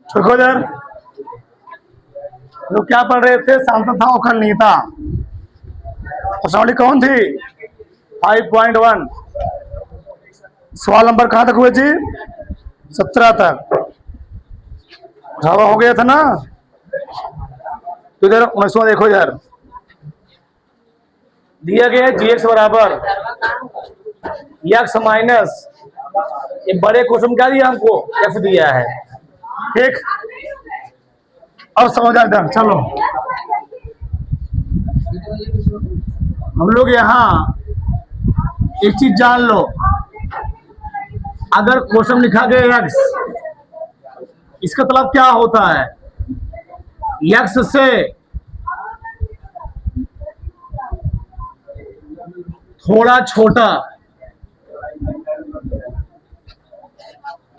देखो इधर, लोग क्या पढ़ रहे थे? सांतता और खंडनीयता। प्रश्नावली कौन थी? 5.1। सवाल नंबर कहाँ तक हुए जी? 17 तक। हवा हो गया था ना। तो इधर 19वां देखो, इधर दिया गया है जी एक्स बराबर एक्स माइनस, ये बड़े क्वेश्चन क्या दिया हमको? एफ दिया है। ठीक, और समझ आ इधर। चलो हम लोग यहाँ एक चीज जान लो, अगर क्वेश्चन लिखा गया एक्स, इसका मतलब क्या होता है? एक्स से थोड़ा छोटा,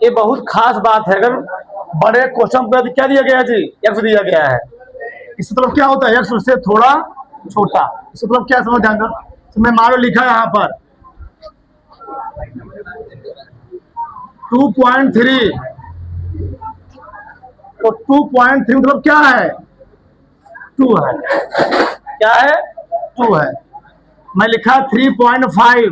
ये बहुत खास बात है। अगर बड़े क्वेश्चन पर क्या दिया गया जी? एक्स दिया गया है, इसका मतलब क्या होता है? एक्स से थोड़ा छोटा। इसका मतलब क्या समझ आएगा? तो मैं मान लो लिखा है यहाँ पर 2.3, तो 2.3 मतलब क्या है? 2 है। क्या है? 2 है। मैं लिखा 3.5,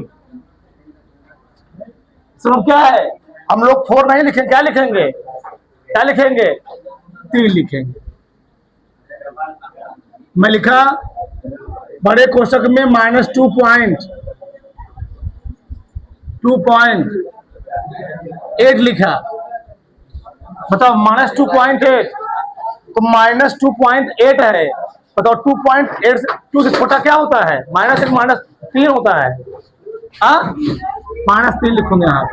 मतलब क्या है? हम लोग 4 नहीं लिखेंगे, क्या लिखेंगे? क्या लिखेंगे? 3 लिखेंगे। मैं लिखा बड़े कोष्ठक में -2.8 लिखा। बताओ -2.8, तो -2.8 है। बताओ 2.8 से 2 से छोटा क्या होता है? -1 -3 होता है। हाँ, -3 लिखूंगे यहाँ।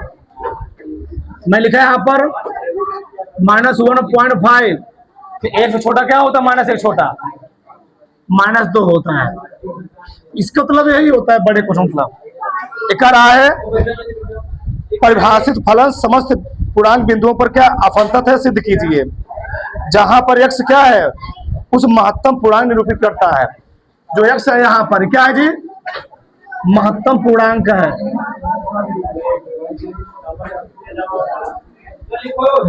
मैं लिखा है यहाँ पर -1.5, तो 1 से छोटा क्या होता है? -1 छोटा, -2 होता है। इसका मतलब यही होता है बड़े क्वेश्चन मतलब। एक रहा है परिभाषित फलन समस्त पूर्णांक बिंदुओं पर क्या अफलतः है, सिद्ध कीजिए। जहां पर x क्या है? उस महत्तम पूर्णांक निरूपित करता है। जो x है यहाँ पर क्या है जी? महत्तम पूर्णांक है।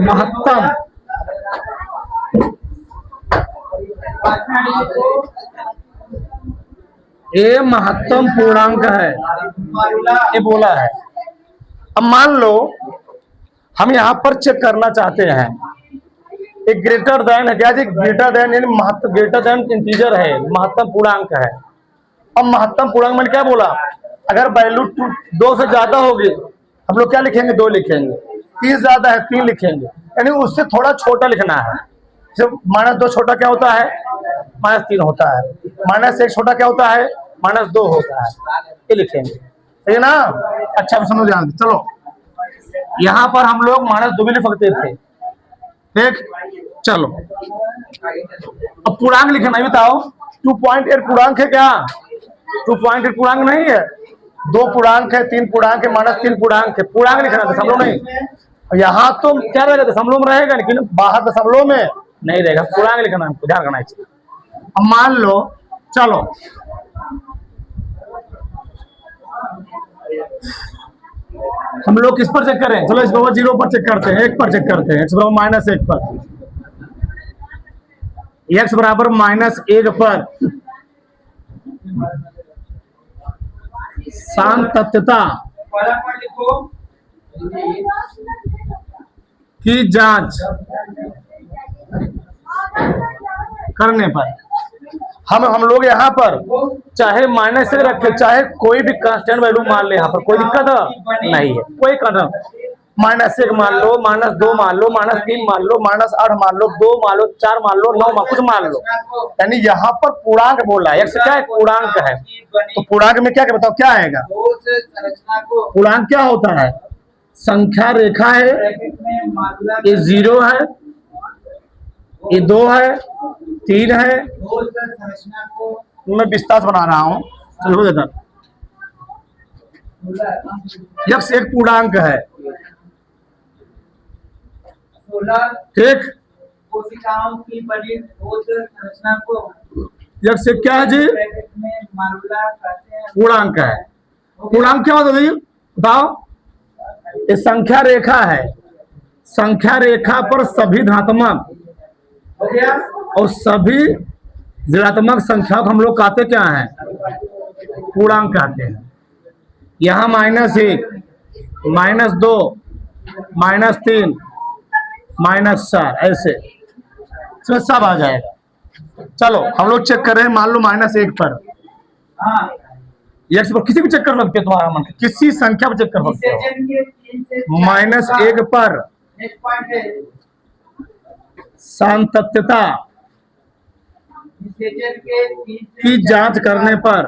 महत्तम, ये महत्तम पूर्णांक है, ये बोला है। अब मान लो हम यहां पर चेक करना चाहते हैं, एक ग्रेटर देन है क्या जी? ग्रेटर देन यानी महत्तम, ग्रेटर देन इंटीजर है, महत्तम पूर्णांक है। अब महत्तम पूर्णांक मैंने क्या बोला? अगर वैल्यू 2 से ज्यादा होगी, हम लोग क्या लिखेंगे? 2 लिखेंगे। 3 ज्यादा है, 3 लिखेंगे। यानी उससे थोड़ा छोटा लिखना है। जब -2 छोटा क्या होता है? -3 होता है। -1 छोटा क्या होता है? -2 होता है। ये लिखेंगे, ठीक है ना? अच्छा समझ ध्यान। चलो यहाँ पर हम लोग -2 भी लिख सकते थे। ठीक, चलो अब पूर्णांक लिखना। बताओ 2.8 पूर्णांक है क्या? 2.8 पूर्णांक नहीं है। 2 पूर्णांक है, 3 पूर्णांक है, -3 पूर्णांक है। पूर्णांक लिखना, दशमलव नहीं। यहाँ तो क्या रहेगा? दशमलव में रहेगा, लेकिन बाहर दशमलव में नहीं रहेगा। पूर्णांक लिखना हमको, ध्यान रखना चाहिए। अब मान लो, चलो हम लोग किस पर चेक करें? चलो इस बराबर 0 पर चेक करते हैं, 1 पर चेक करते हैं। x बराबर -1 पर, x बराबर -1 पर सातत्यता की जांच करने पर हम लोग यहाँ पर चाहे -1 रखे, चाहे कोई भी कांस्टेंट वैल्यू मान ले, यहाँ पर कोई दिक्कत नहीं है। कोई कारण -1 मान लो, -2 मान लो, -3 मान लो, -8 मान लो, 2 मान लो, 4 मान लो, 9 कुछ मान लो। यानी यहाँ पर पूर्णांक बोला है, x क्या है? पूर्णांक है। तो पूर्णांक में क्या बताओ क्या आएगा? पूर्णांक क्या होता है? संख्या रेखा है, ये 0 है, ये 2 है, 3 है। मैं विस्तार बना रहा हूं, चलो देखा। x एक पूर्णांक है, ठीक। कोशिकाओं की बड़ी संरचना को x क्या है जी? पूर्णांक है। पूर्णांक क्या होता है बताओ? ये संख्या रेखा है, संख्या रेखा पर सभी धनात्मक हो गया। और सभी ऋणात्मक संख्याओं को हम लोग कहते क्या हैं? पूर्णांक कहते हैं। यहाँ -1, -2, -3, -4 ऐसे इसमें सब आ जाएगा। चलो हम लोग चेक कर रहे हैं, मान लो -1 पर हाँ, x पर किसी भी चेक कर सकते हो, तुम्हारा मन किसी संख्या पर चेक कर सकते हो। विसेचन के 3 से 4 -1 पर नेक्स्ट पॉइंट है सातत्यता विसेचन के 3 से की जांच करने पर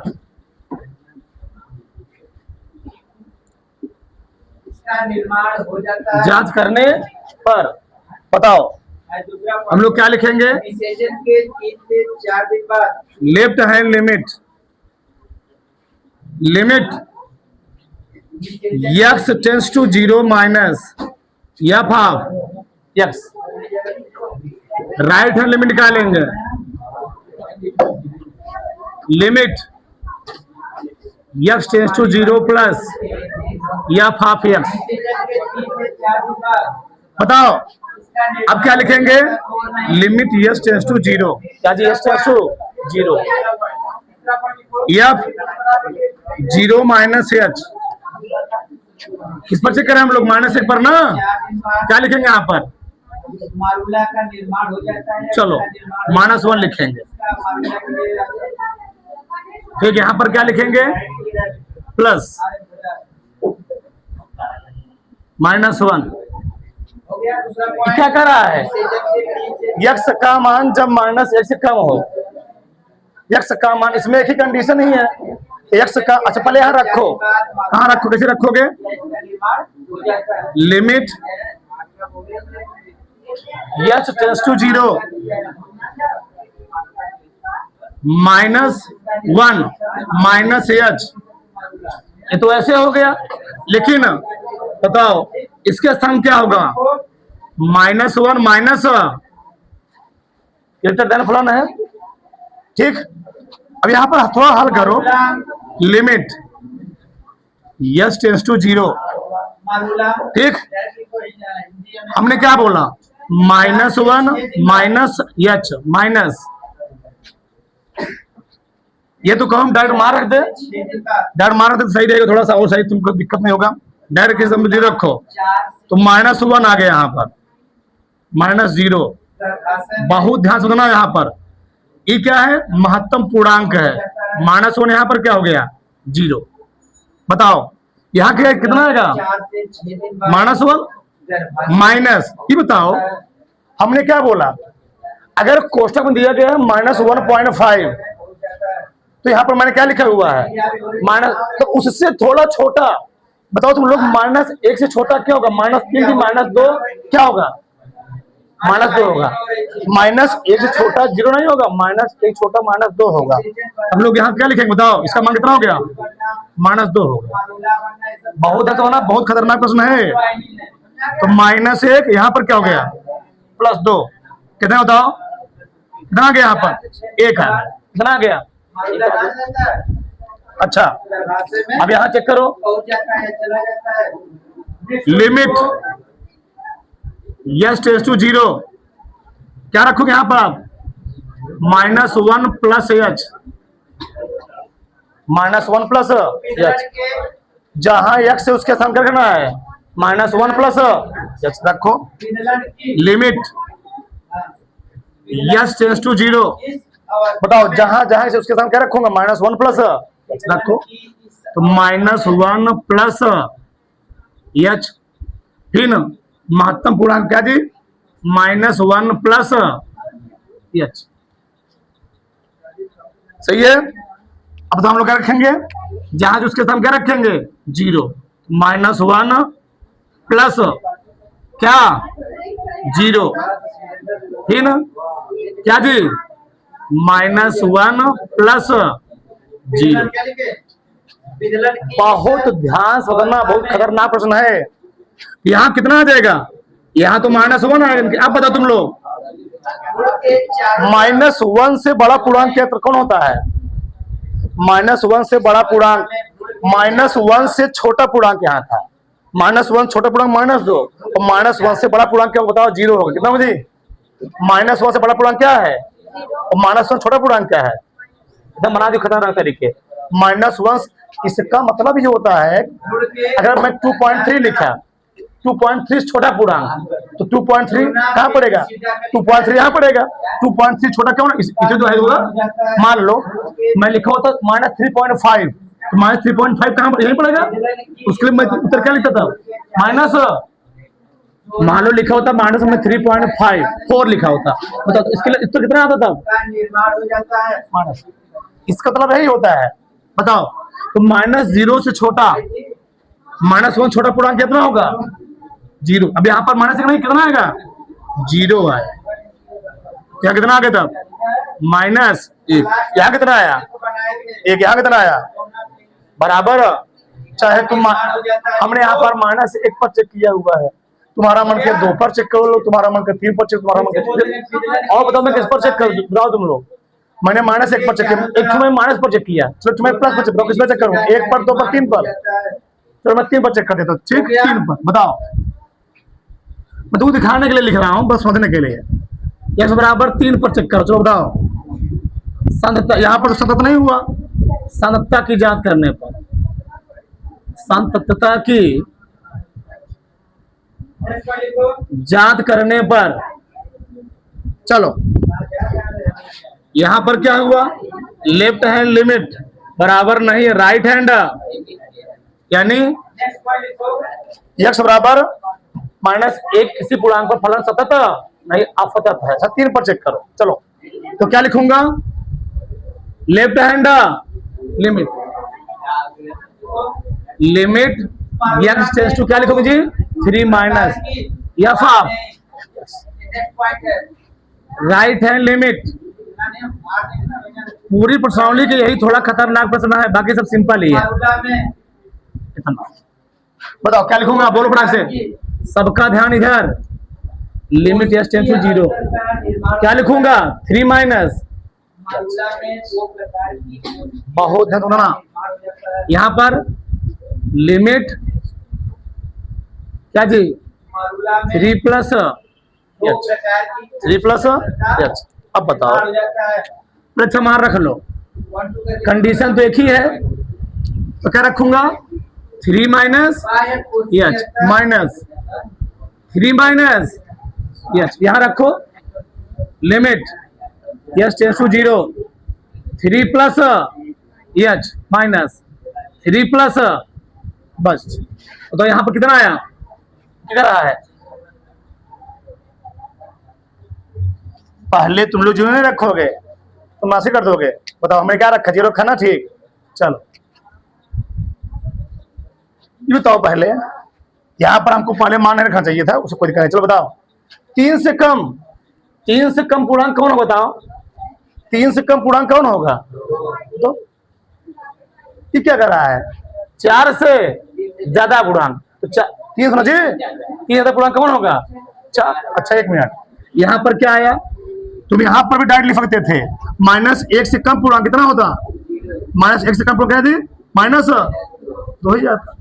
इसका निर्माण हो जाता है। जांच करने पर बताओ और दूसरा हम पॉइंट लोग क्या लिखेंगे? विसेचन के 3 से 4 दिन बाद left hand limit x tends to 0 minus f of x, right hand limit निकालेंगे। Limit x tends to 0 plus f of x, विसेचन के 3 से 4 दिन बाद बताओ इसका निर्माण अब क्या लिखेंगे? लिमिट x टेंस टू 0, क्या जी x tends to 0, f 0 minus h, किस पर चेक करें हम लोग? -1 पर ना। 4 दिन बाद क्या लिखेंगे यहाँ पर? मारुला का निर्माण हो जाता है। चलो -1 लिखेंगे। मारुला के लिए ठीक, यहाँ पर क्या लिखेंगे? प्लस -1। हो गया। दूसरा ये पॉइंट क्या कर रहा है? विसेचन के 3 से x का मान जब -1 से कम हो, x का मान, इसमें एक ही कंडीशन ही है x का। अच्छा पहले यहाँ रखो, कहाँ रखो, कैसे रखोगे? इसका निर्माण हो जाता है। Limit x tends to 0 -1 minus h, ये तो ऐसे हो गया। लेकिन बताओ इसके स्थान क्या होगा? -1 माइनस ग्रेटर देन फलन है। ठीक, अब यहाँ पर थोड़ा हल करो। लिमिट x टेंस टू 0, मारुला ठीक, हमने क्या बोला? -1 माइनस h माइनस, ये तो कहो हम डायरेक्ट मार रख दे, 6 दिन बाद डायरेक्ट मार रख दे तो सही रहेगा, थोड़ा सा और सही, तुमको दिक्कत नहीं होगा। डायरेक्ट किस समझ रखो 4 तो -1 आ गया यहाँ पर, -0। बहुत ध्यान से सुनना यहाँ पर, ये क्या है? महत्तम पूर्णांक है। -1 यहाँ पर क्या हो गया? 0। बताओ यहाँ क्या कितना आएगा? 4 से 6 दिन बाद -1 माइनस, ये बताओ हमने क्या बोला? अगर कोष्टक में दिया गया है -1.5, तो यहाँ पर मैंने क्या लिखा हुआ है? माइनस, तो उससे थोड़ा छोटा बताओ तुम लोग। -1 से छोटा क्या होगा? -3 -2 क्या होगा? -2 होगा। -1 से छोटा 0 नहीं होगा, -1 छोटा -2 होगा। हम लोग यहाँ क्या लिखेंगे बताओ? इसका मान कितना हो गया? -2 हो गया। बहुत है तो ना, बहुत खतरनाक प्रश्न है। तो -1 यहाँ पर क्या हो गया? +2, कितना बताओ? कितना आ गया यहाँ पर? 1 है। कितना आ गया? अच्छा अब यहाँ चेक करो। लिमिट x टेंस टू 0, क्या रखोगे यहाँ पर आप? -1 प्लस h, -1 प्लस h, जहां x है उसके स्थान क्या करना है? -1 प्लस h रखो। लिमिट x टेंस टू 0, बताओ जहां जहां से उसके साथ क्या रखूंगा? -1 प्लस रखो, तो -1 प्लस h, फिर महत्तम पूर्णांक क्या जी? -1 प्लस h, सही है। अब तो हम लोग क्या रखेंगे? जहां उसके साथ क्या रखेंगे? 0, -1 प्लस क्या? 0, फिर क्या जी? -1 प्लस 0। बहुत ध्यान से सुनना, बहुत खतरनाक प्रश्न है। यहाँ कितना आ जाएगा? यहाँ तो -1 आएगा। अब बताओ तुम लोग, -1 से बड़ा पूर्णांक क्या कौन होता है? -1 से बड़ा पूर्णांक, -1 से छोटा पूर्णांक यहाँ था, -1 छोटा पूर्णांक -2 और -1 से बड़ा पूर्णांक क्या बताओ? 0 होगा। कितना मुझे? -1 से बड़ा पूर्णांक क्या है और -1 छोटा पूर्णांक क्या है? एकदम बना दो खतरनाक तरीके। -1 इसका मतलब ये होता है अगर मैं 2.3 लिखा 2.3 छोटा पूर्णांक तो 2.3 कहाँ पड़ेगा? 2.3 यहाँ पड़ेगा। 2.3 छोटा क्यों ना इसे तो है होगा। मान लो मैं लिखा होता -3.5 तो -3.5 कहाँ पर? यहीं पड़ेगा। उसके लिए मैं उत्तर क्या लिखता था? माइनस मान लो लिखा होता माइनस में 3.5 4 लिखा होता। बताओ तो इसके लिए उत्तर कितना आता था? निर्माण हो जाता है। माइनस। इसका मतलब यही होता है। बताओ तो -0 से छोटा -1 छोटा पूर्णांक कितना होगा? 0। अब यहाँ पर माइनस नहीं कितना आएगा? 0 आया। यहाँ कितना आ गया तब? -1। यहाँ कितना आया? 1। यहाँ कितना आया? बराबर। चाहे तुम हमने यहाँ पर -1 पर चेक किया हुआ है। तुम्हारा मन के 2 पर चेक कर लो, तुम्हारा मन के 3 पर चेक, तुम्हारा मन के और बताओ मैं किस पर चेक कर बताओ तुम लोग। मैंने -1 पर चेक किया, एक मैं माइनस पर चेक किया, चलो तुम्हें प्लस पर चेक करो। किस पर चेक करूँ? 1 पर, 2 पर, 3 पर? चलो मैं 3 पर चेक कर देता हूँ। चेक 3 पर। बताओ मैं तुमको दिखाने के लिए लिख रहा हूँ, बस समझने के लिए। x बराबर 3 पर चेक करो। चलो बताओ संतता, यहाँ पर संतत नहीं हुआ। संतता की जांच करने पर, संततता की जांच करने पर, चलो यहां पर क्या हुआ? लेफ्ट हैंड लिमिट बराबर नहीं राइट हैंड, यानी x बराबर -1 किसी पूर्णांक पर फलन सतत नहीं असतत है। 3 पर चेक करो। चलो तो क्या लिखूंगा? Left hand limit x tends to क्या लिखोगे जी? 3 minus f of right hand limit. पूरी प्रश्नावली के यही थोड़ा खतरनाक प्रश्न है, बाकी सब सिंपल ही है। बताओ क्या लिखूंगा? बोलो फटाक से, सबका ध्यान इधर। लिमिट s टेंड्स टू 0 क्या लिखूंगा? 3 माइनस। बहुत ध्यान सुनना, यहां पर लिमिट क्या जी? 3 प्लस h 3 प्लस h। अब बताओ अच्छा मान रख लो, कंडीशन तो एक ही है तो क्या रखूंगा? 3 minus h minus 3 minus h। यहां रखो limit s tends to 0 3 plus h minus 3 plus, बस। तो यहां पर कितना आया? कितना रहा है? पहले तुम लोग जो नहीं रखोगे तुम ऐसे कर दोगे। बताओ हमने क्या रखा? 0 रखा ना? ठीक, चलो ये बताओ पहले यहां पर हमको पहले मान नहीं रखना चाहिए था, उसको कोई दिक्कत नहीं। चलो बताओ 3 से कम पूर्णांक कौन होगा? बताओ 3 से कम पूर्णांक कौन होगा? तो ये क्या कर रहा है? 4 से ज्यादा पूर्णांक तो 3 समझिए। 3 ज्यादा पूर्णांक कौन होगा? 4। अच्छा 1 मिनट, यहां पर क्या आया? तुम यहां पर भी डायरेक्ट लिख सकते थे। -1 से कम पूर्णांक कितना होता? -1 से कम पूर्णांक क्या थी? -2 ही जाता।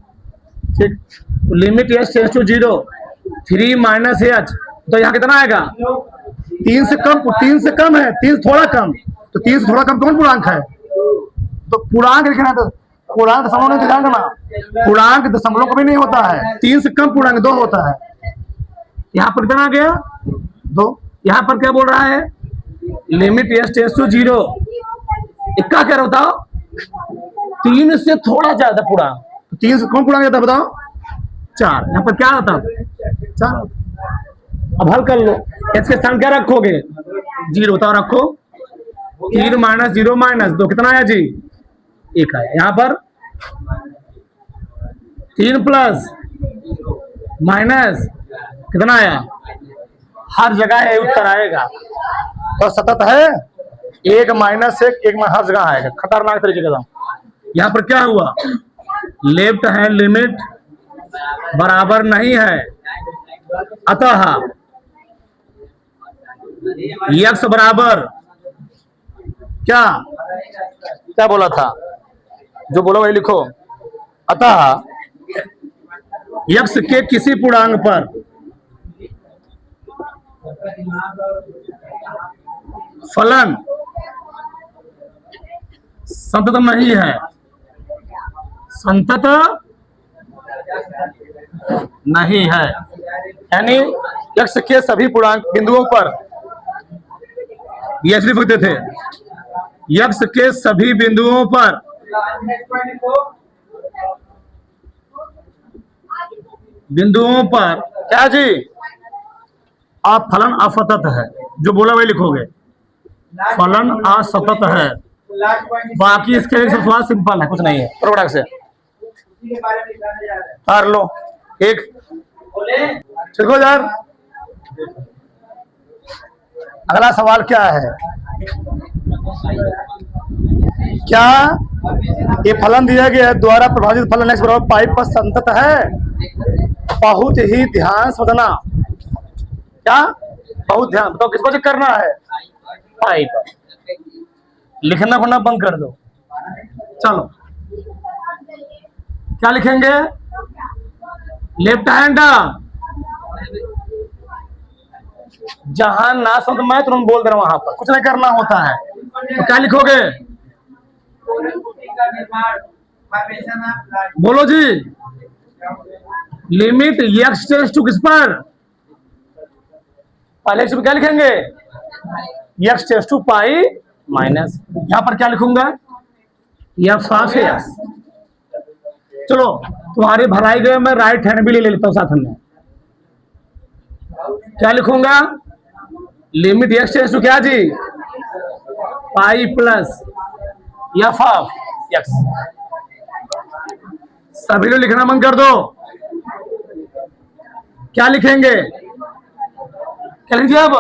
ठीक, limit s tends to 0 3 minus h, तो यहाँ कितना आएगा? 3 से कम। 3 से कम है, 3 से थोड़ा कम, तो 3 से थोड़ा कम कौन पूर्णांक है? तो पूर्णांक लिखना, तो पूर्णांक दशमलव नहीं ध्यान करना, पूर्णांक दशमलव कभी नहीं होता है। 3 से कम पूर्णांक 2 होता है। यहाँ पर कितना आ गया? 2। यहाँ पर क्या बोल रहा है? लिमिट s टेंड्स टू 0 क्या कह रहा बताओ? 3 से थोड़ा ज्यादा पूर्णांक, 3 से कौन पूर्णांक जाता बताओ? 4। यहाँ पर क्या होता? 4। अब हल कर लो, h के स्थान क्या रखोगे? 0 बताओ रखो। 3 माइनस 0 माइनस 2 कितना आया जी? 1 आया। यहाँ पर 3 प्लस माइनस कितना आया? हर जगह ये उत्तर आएगा तो सतत है। 1 माइनस 1 में हर जगह आएगा, खतरनाक तरीके का। यहाँ पर क्या हुआ? लेफ्ट हैंड लिमिट बराबर नहीं है, अतः x बराबर क्या बोला था? जो बोला वही लिखो। अतः यक्ष के किसी पूर्णांक पर आपका दिमाग और फलन संतत नहीं है, संतत नहीं है, यानी यक्ष के सभी पूर्णांक बिंदुओं पर, ये लिख देते थे, यक्ष के सभी बिंदुओं पर नेक्स्ट पॉइंट लिखो। बिंदुओं पर क्या जी, आप फलन असतत है, जो बोला वही लिखोगे, फलन असतत है। लास्ट पॉइंट बाकी इसके लिए थोड़ा सिंपल है, कुछ नहीं है, प्रोडक्ट से उसी के बारे में लिखाने जा रहे हैं। कर लो एक, बोले ठीक हो यार। अगला सवाल क्या है, क्या ये फलन दिया गया है द्वारा प्रभावित फलन x बराबर पाई पर संतत है? बहुत ही ध्यान से समझना, क्या बहुत ध्यान बताओ किसको चेक करना है, पाई पर। लिखना पढ़ना बंद कर दो, चलो क्या लिखेंगे, लेफ्ट हैंड, जहां ना समझ मैं तुरंत बोल दे रहा हूं, वहां पर कुछ नहीं करना होता है, तो क्या लिखोगे, का निर्माण फॉर्मेशन ऑफ बोलो जी, लिमिट x टेंड्स टू किस पर, पहले x पर क्या लिखेंगे, x tends to pi minus, यहां पर क्या लिखूंगा, f ऑफ x। चलो तुम्हारी भलाई गए, मैं राइट हैंड भी ले लेता हूं साथ में, क्या लिखूंगा, लिमिट x टेंड्स टू क्या जी, pi plus f of x। सभी लोग लिखना बंद कर दो, क्या लिखेंगे, क्या लिखिए अब,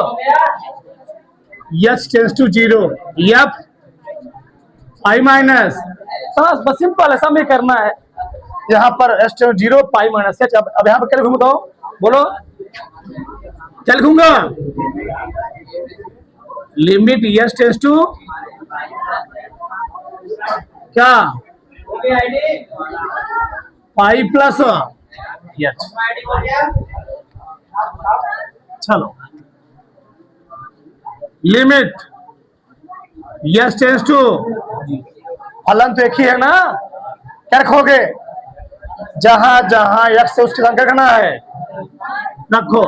x tends to 0 f pi minus, बस सिंपल है, सब में करना है, यहाँ पर s tends 0 pi minus h। अब यहाँ पर क्या लिखूंगा, बताओ बोलो क्या लिखूंगा, लिमिट s टेंड्स टू क्या, हो गया ID pi plus h। ID हो गया। चलो लिमिट s टेंड्स टू, फलन तो एक ही है ना, क्या रखोगे, जहां जहां x है उसकी संख्या करना है, रखो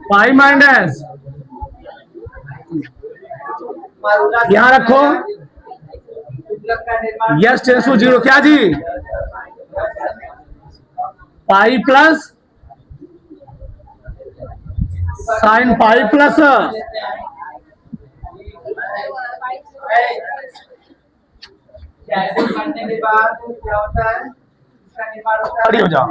पाई माइनस, यहाँ रखो का निर्माण s टेंड्स टू 0 क्या जी, pi plus sine pi plus, ऐसे करने के बाद क्या होता है, इसका निर्माण होता खड़ी है। हो जाओ,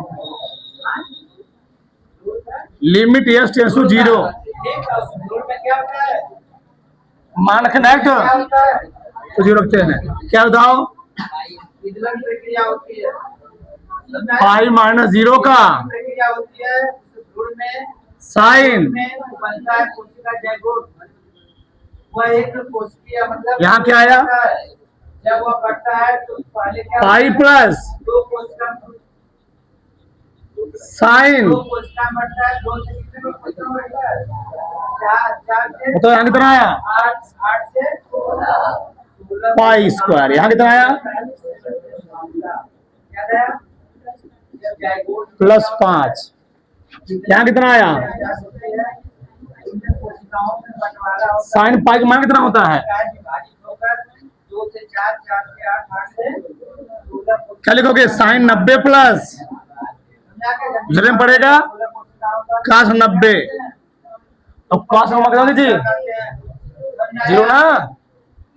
लिमिट s टेंड्स टू 0 ठीक है, उस रूल में क्या होता है, मान कनेक्ट क्या होता है, तो 0 रखते हैं, क्या बताओ, विधलन प्रक्रिया होती है। पाई माइनस 0 का प्रक्रिया होती है, रूल में साइन, में बनता है कोशिका जैगोट, वह एक कोशिकीय मतलब यहाँ क्या आया? जब वह बढ़ता है तो पहले क्या पाई होता है? प्लस दो कोशिका साइन, दो कोशिका बढ़ता है, दो से कितने कोशिका बढ़ता है, चार, चार से तो यहाँ कितना आया, आठ, आठ से 16 पाई स्क्वायर, यहाँ कितना आया, क्या आया? जब जाइगोट प्लस 5, यहाँ कितना आया, कोशिकाओं में बंटवारा होता साइन पाई का मान कितना होता है, है, विभाजित होकर 2 से 4, 4 से 8, 8 से 16 क्या लिखोगे, साइन 90 प्लस दूसरे में पड़ेगा काश 90, अब काश का मान कितना लीजिए 0 ना,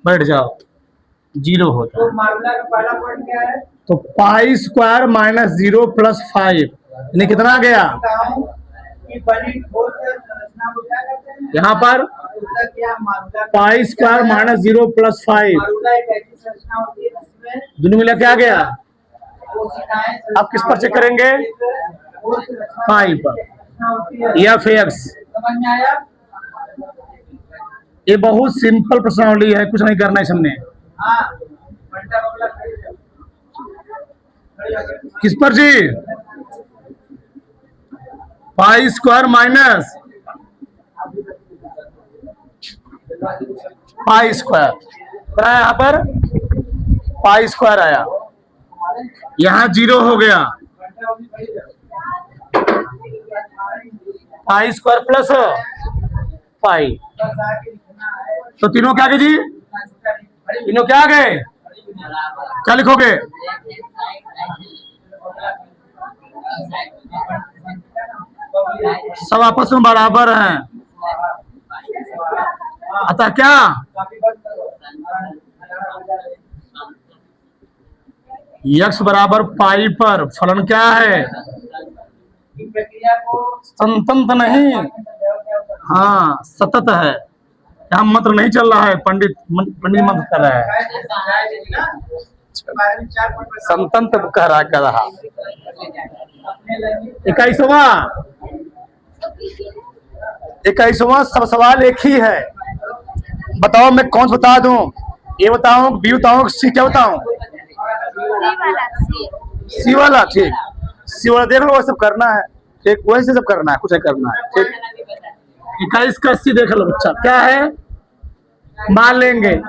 बैठ जाओ 0 होता तो है, मामला का पहला पॉइंट क्या है, तो पाई स्क्वायर माइनस 0 प्लस 5 यानी कितना आ गया, कोशिकाओं की बनी ठोस संरचना को क्या कहते हैं, यहाँ पर मारुला क्या मारुला पाई स्क्वायर माइनस 0 प्लस 5 मारुला एक ऐसी संरचना होती है जिसमें दोनों मिला क्या आ गया, कोशिकाएं आप किस पर चेक करेंगे, पाई पर, होती है, एफ एक्स। समझ में आया। ये बहुत सिंपल प्रश्नावली है, कुछ नहीं करना है इसमें, हाँ, घंटा बगला खड़ी रहो। किस पर जी? Pi square minus pi square क्या है यहाँ पर? पाई स्क्वायर आया, यहाँ 0 हो गया, घंटा अभी खड़ी रहो। पाई स्क्वायर प्लस पाई, बस आके लिखना है। तो तीनों क्या गए जी? तीनों क्या गए? क्या लिखोगे? सब आपस में बराबर हैं, अतः क्या? यक्स बराबर पाई पर फलन क्या है? प्रक्रिया को संतंत नहीं, हाँ सतत है। यहाँ मंत्र नहीं चल रहा है, पंडित मंत्र कर रहा है, संतंत कह रहा। 21वां सब सवाल एक ही है। बताओ मैं कौन सा बता दूं? ए बताऊं, बी बताऊं, सी क्या बताऊं? सी वाला, ठीक। सी वाला देख लो, वो सब करना है, ठीक, वैसे सब करना है, कुछ नहीं करना है, ठीक। 21 का सी देख लो बच्चा, क्या है? मान लेंगे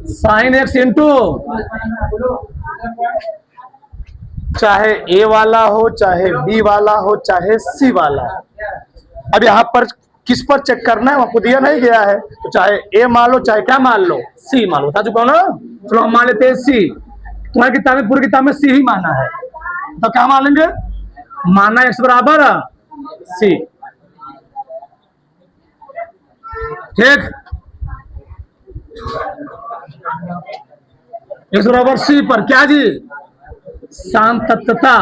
साइन एक्स इंटू, चाहे ए वाला हो, चाहे बी वाला हो, चाहे सी वाला। अब यहाँ पर किस पर चेक करना है, वहां को दिया नहीं गया है, तो चाहे ए मान लो, चाहे क्या मान लो, सी मान लो। बता चुका हूं ना, चलो हम मान लेते हैं सी। तुम्हारी किताब में, पूरी किताब में सी ही माना है, तो क्या मान लेंगे? माना एक्स बराबर सी, ठीक। एक्स बराबर सी पर क्या जी? सांतत्ता।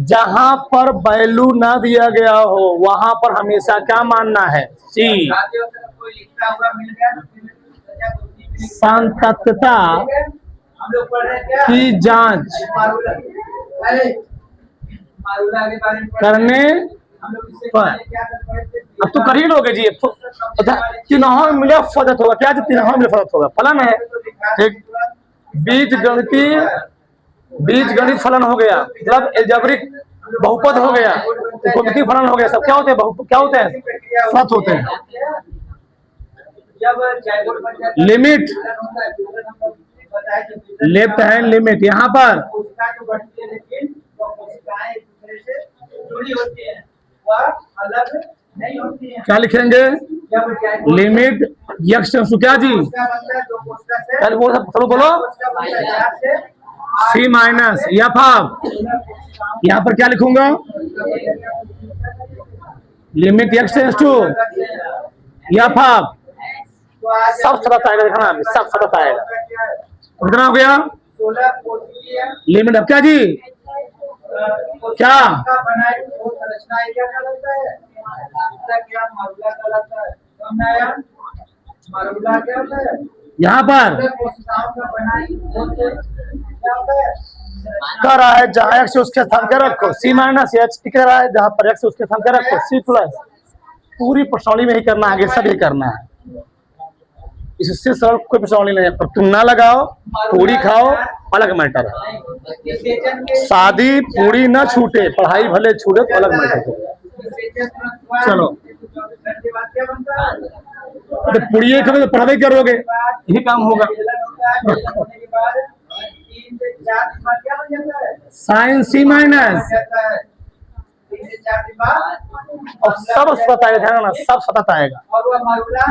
जहां पर वैल्यू ना दिया गया हो वहां पर हमेशा क्या मानना है? सी। कोई लिखता हुआ मिल गया तो फिर सांतत्ता हम लोग पढ़ रहे हैं क्या? की जांच मारूला के बारे में करने हम लोग इससे पर, क्या करते थे? अब तो कर ही लोगे जी। तीनों में मिले फजत होगा, क्या जी? तीनों में मिले फजत होगा, फलन है, ठीक। बीज गणित फलन हो गया, मतलब एल्जेब्रिक बहुपद हो गया, त्रिकोणमितीय फलन हो गया, सब क्या होते हैं? क्या होते हैं? फलत होते हैं। जब लिमिट, लेफ्ट हैंड लिमिट, यहाँ पर कोशिका जो बढ़ती है लेकिन वो कोशिकाएं एक दूसरे से जुड़ी होती हैं, वह अलग नहीं होती हैं। क्या लिखेंगे? जब लिमिट यक्स क्या जी? कोशिका बनता है तो कोशिका से क्या बोलो? कोशिका बनता है यहाँ से सी माइनस एफ हाफ। यहाँ पर क्या लिखूंगा? Limit x tends to f half. सब सतत आएगा, देखना सब सतत आएगा। कितना हो गया? 16 कोशिकीय लिमिट अब क्या जी? क्या? बनाई वो संरचना क्या कहलाता है? इसका क्या मारूला कहलाता है? समझ आया? मारूला क्या होता है? यहाँ पर कोशिकाओं का बनाई वो क्या होता है? कह रहा है जहाँ एक्स उसके स्थान पे रखो सी माइनस एच, कह रहा है जहाँ पर एक्स उसके स्थान पे रखो सी प्लस। पूरी प्रश्नावली में ही करना है, आगे सब ही करना है, इससे सरल कोई प्रश्नावली नहीं है। पर तुम ना लगाओ, पूरी खाओ, अलग मैटर है। शादी पूरी न छूटे, पढ़ाई भले छूटे तो अलग मैटर है। चलो, तो पूरी खाओगे तो पढ़ाई करोगे, यही काम होगा। साइन सी माइनस और सब सतत आएगा, ध्यान रखना सब सतत आएगा।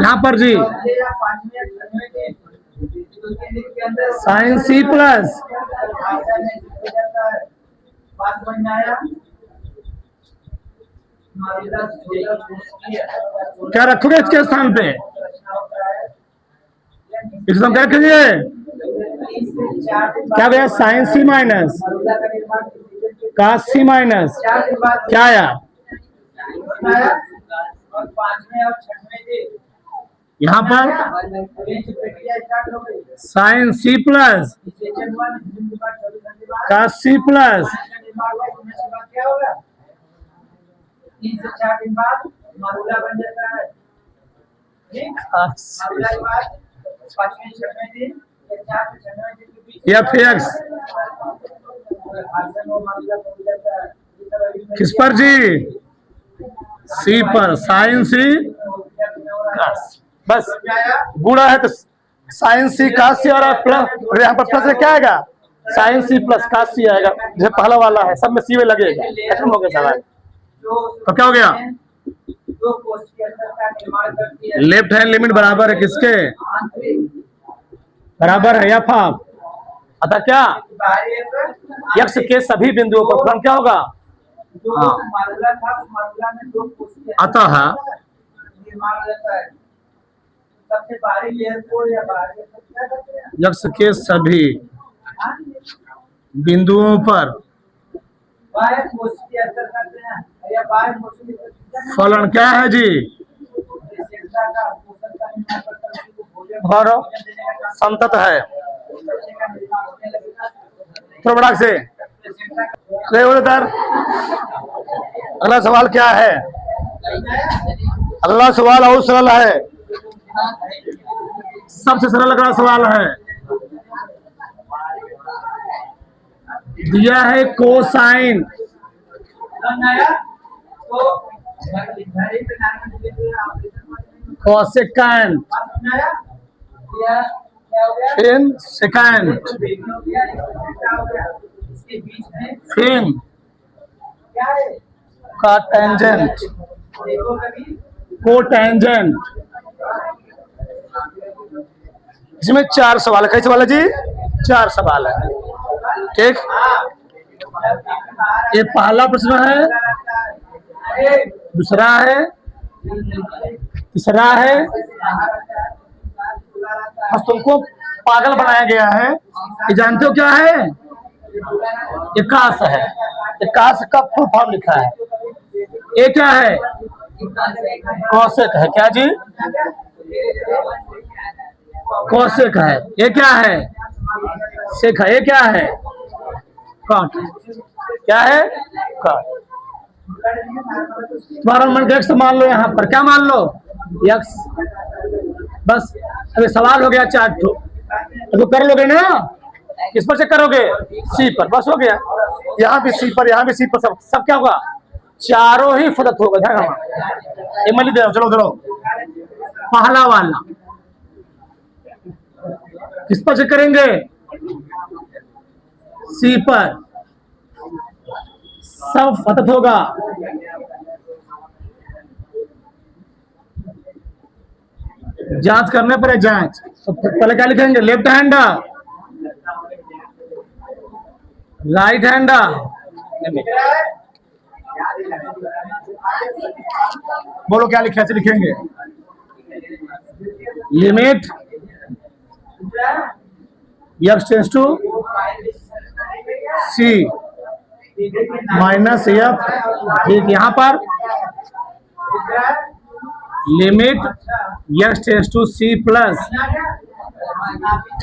यहाँ पर जी साइन सी प्लस क्या रखोगे इसके स्थान पे? इसमें क्या करिए? क्या गया? साइन सी माइनस का सी माइनस क्या आया? यहाँ पर साइन सी प्लस का सी प्लस 3 से 4 दिन बाद मारूला बन जाता है। ठीक? मारूला के बाद 5वें 6वें दिन एफ एक्स किस पर जी? सी पर, साइन सी कॉस। बस गुणा है तो साइन सी कॉस सी और प्लस, यहाँ पर प्लस क्या आएगा? साइन सी प्लस कॉस सी आएगा। जो पहला वाला है सब में सी में लगेगा। खत्म हो गया सवाल। तो क्या हो गया? लेफ्ट हैंड लिमिट बराबर है किसके? बराबर है एफ ऑफ, अतः क्या यक्ष के सभी बिंदुओं पर फलन क्या होगा? अतः यक्ष के सभी बिंदुओं पर फलन क्या है जी? और संतत है। थोड़ा बड़ा से अगला सवाल क्या है? अगला सवाल और सरल है, सबसे सरल अगला सवाल है। दिया है कोसाइन कोसेकेंट इन सेकेंड फिन का टेंजेंट कोटेंजेंट। इसमें 4 सवाल है। कैसे सवाल है जी? 4 सवाल है। ठीक, ये पहला प्रश्न है, दूसरा है, तीसरा है। बस तुमको पागल बनाया गया है। ये जानते हो क्या है? ये कास है। ये कास का फुल फॉर्म लिखा है। ये क्या है? कौशिक है। क्या जी? कौशिक है। ये क्या है? शेख है। ये क्या है? काट। क्या है? काट। तुम्हारा मन का एक्स मान लो, यहाँ पर क्या मान लो? एक्स। बस अभी सवाल हो गया 4 ठो, तो कर लोगे ना? किस पर से करोगे? सी पर। बस हो गया। यहाँ भी सी पर, यहाँ भी सी पर, सब क्या होगा? चारों ही फदत होगा। ध्यान ये मली दे। चलो चलो, पहला वाला किस पर से करेंगे? सी पर, सब फदत होगा। जांच करने पर है जांच। तो पहले क्या लिखेंगे? Left hand, right hand. बोलो क्या लिखा है? लिखेंगे limit x tends to c minus f. ठीक, यहाँ पर limit x tends to c plus.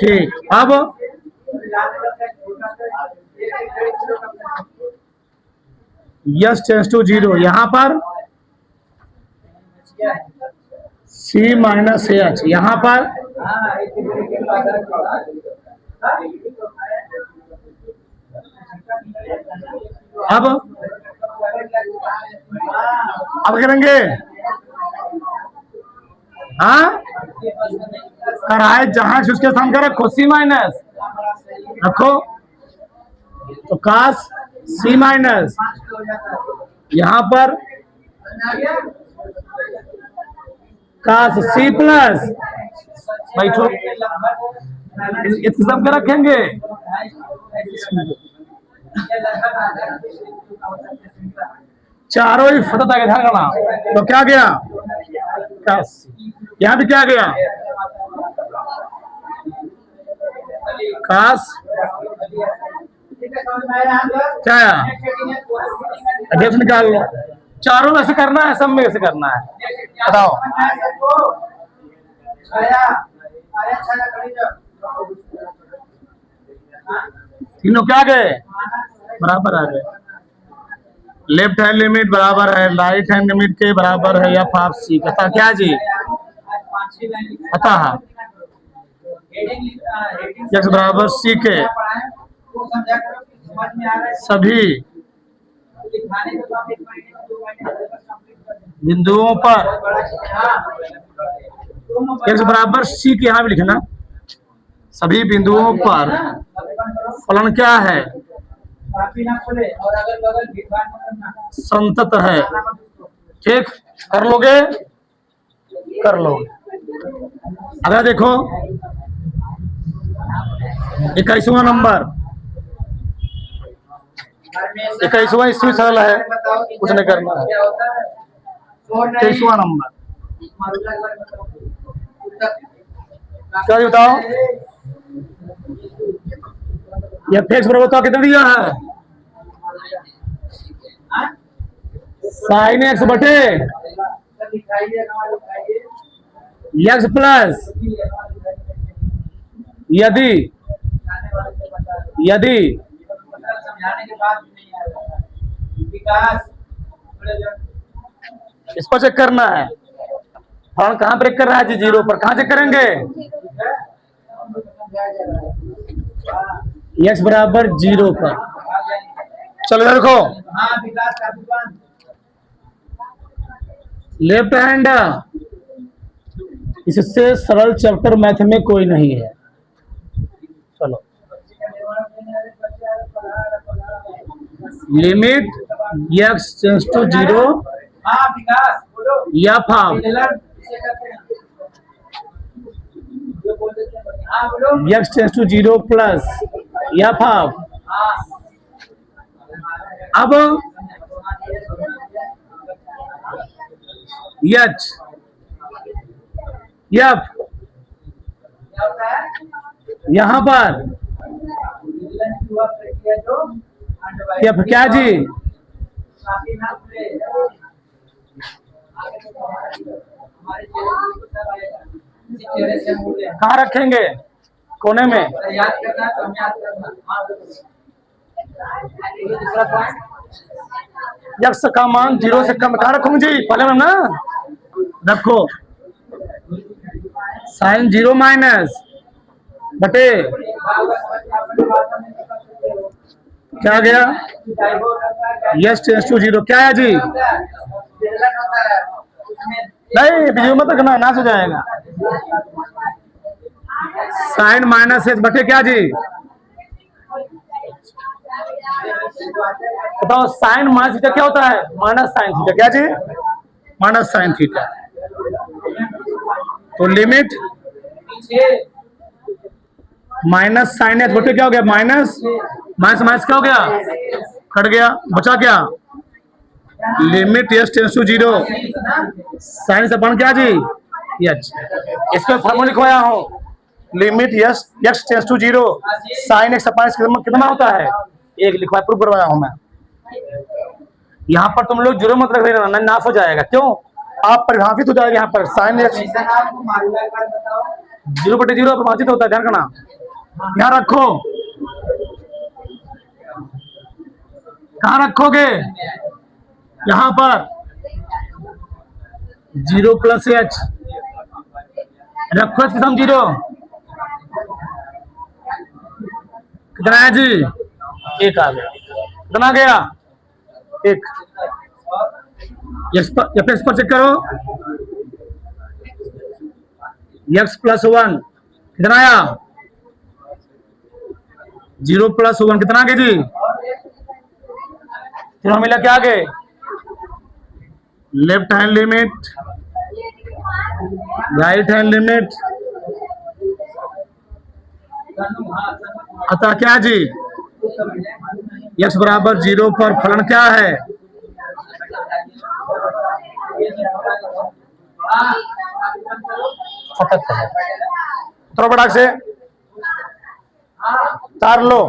ठीक, अब एक्स टेंड्स टू 0, यहाँ पर सी माइनस एच, यहाँ पर अब करेंगे। हाँ, कराए जहां से उसके स्थान का रखो सी माइनस रखो, तो कास सी माइनस, यहाँ पर कास सी प्लस। बैठो, सब का रखेंगे। चारों ही फतत आगे ध्यान करना। तो क्या गया? कास। यहाँ भी क्या गया? कास। क्या अध्यक्ष निकाल लो। चारों में से करना है, सब में से करना है। बताओ। तीनों क्या गए? बराबर आ गए। लेफ्ट हैंड लिमिट बराबर है राइट हैंड लिमिट के बराबर है एफ ऑफ सी। अतः क्या जी? अतः हेडिंग x बराबर c के वो समझा करो कि समझ में आ रहा है। सभी लिखाने के बाद 1 महीने में 2 महीने में कंप्लीट कर देंगे। बिंदुओं पर बहुत बड़ा x बराबर c के यहाँ भी लिखना, सभी बिंदुओं पर फलन क्या है, काफी ना खोले और अगर बगल भीड़ भाड़ मत करना, संतत है। खाना मत उसको। ठीक, कर लोगे, कर लोगे। अगर देखो 21वां नंबर, घर में ऐसा 21वां इसमें सरल है, बताओ कि कुछ नहीं करना है। क्या होता है? फोन नहीं। 23वां नंबर मारूला के बारे में बताओ। क्या जी बताओ, ये फेक्स बराबर तो कितना दिया है, हाँ? साइन x बटे सब दिखाइए, हमारे दिखाइए। x प्लस यदि जाने वाले से बता दो। यदि पता समझाने के बाद भी नहीं आएगा। विकास थोड़े जब इसको चेक करना है, फलन कहाँ ब्रेक कर रहा है जी, जीरो पर। कहाँ चेक करेंगे, ठीक है, हमको समझाया जा रहा है। हाँ, x बराबर 0 पर। आ जाएंगे। चलो इधर देखो, हाँ, विकास का दुकान। लेफ्ट हैंड, इससे सरल चैप्टर मैथ में कोई नहीं है। चलो, लिमिट x टेंड्स टू 0 हाँ, विकास बोलो। f ऑफ टेलर इसे कहते हैं। जो बोल देते हैं, हाँ बोलो। x tends to 0 plus f of, हाँ, अब h f क्या होता है? यहाँ पर विजिलेंस हुआ प्रक्रिया जो अंडरवाइज f क्या जी, काफी ना खुले। आगे तो हमारे चेहरे पे सब आएगा। इसी चेहरे से हम बोले कहाँ रखेंगे, कोने में। अगर याद करना है तो हम याद करना। हाँ बोलो। ये दूसरा पॉइंट। x का मान 0 से कम, कहाँ रखूंगी जी, पहले में ना रखो, साइन 0 माइनस बटे क्या आ गया, x टेंड्स टू 0 क्या है जी, नहीं बीच में मत रखना, नाश हो जाएगा। साइन माइनस h बटे क्या जी, बताओ साइन माइनस थीटा क्या होता है, माइनस साइन थीटा। क्या जी, माइनस साइन थीटा। तो लिमिट माइनस साइन h बटे क्या हो गया, माइनस माइनस माइनस क्या हो गया, कट गया, बचा क्या, लिमिट x टेंड्स टू 0 साइन से अपन क्या जी h। इसका फॉर्मूला लिखवाया हूँ, लिमिट x tends to 0 sine x अपन कितना होता है, एक लिखवाया, प्रूफ करवाया हूँ मैं। यहाँ पर तुम लोग 0 मत रख देना, नाश हो जाएगा। क्यों, आप परिभाषित हो जाएगा यहाँ पर साइन x 0 बटे 0 परिभाषित होता है, ध्यान रखना। यहाँ रखो, कहाँ रखोगे, यहाँ पर 0 प्लस h रखो, कितना 0 कितना है जी, एक आ गया, कितना आ गया, एक। x पर चेक करो, x प्लस 1 कितना आया, 0 प्लस 1 कितना आ गया जी, फिर मिला क्या आगे, left hand limit right hand limit, अतः क्या जी, x बराबर 0 पर फलन क्या है, थोड़ा बड़ा से तार लो।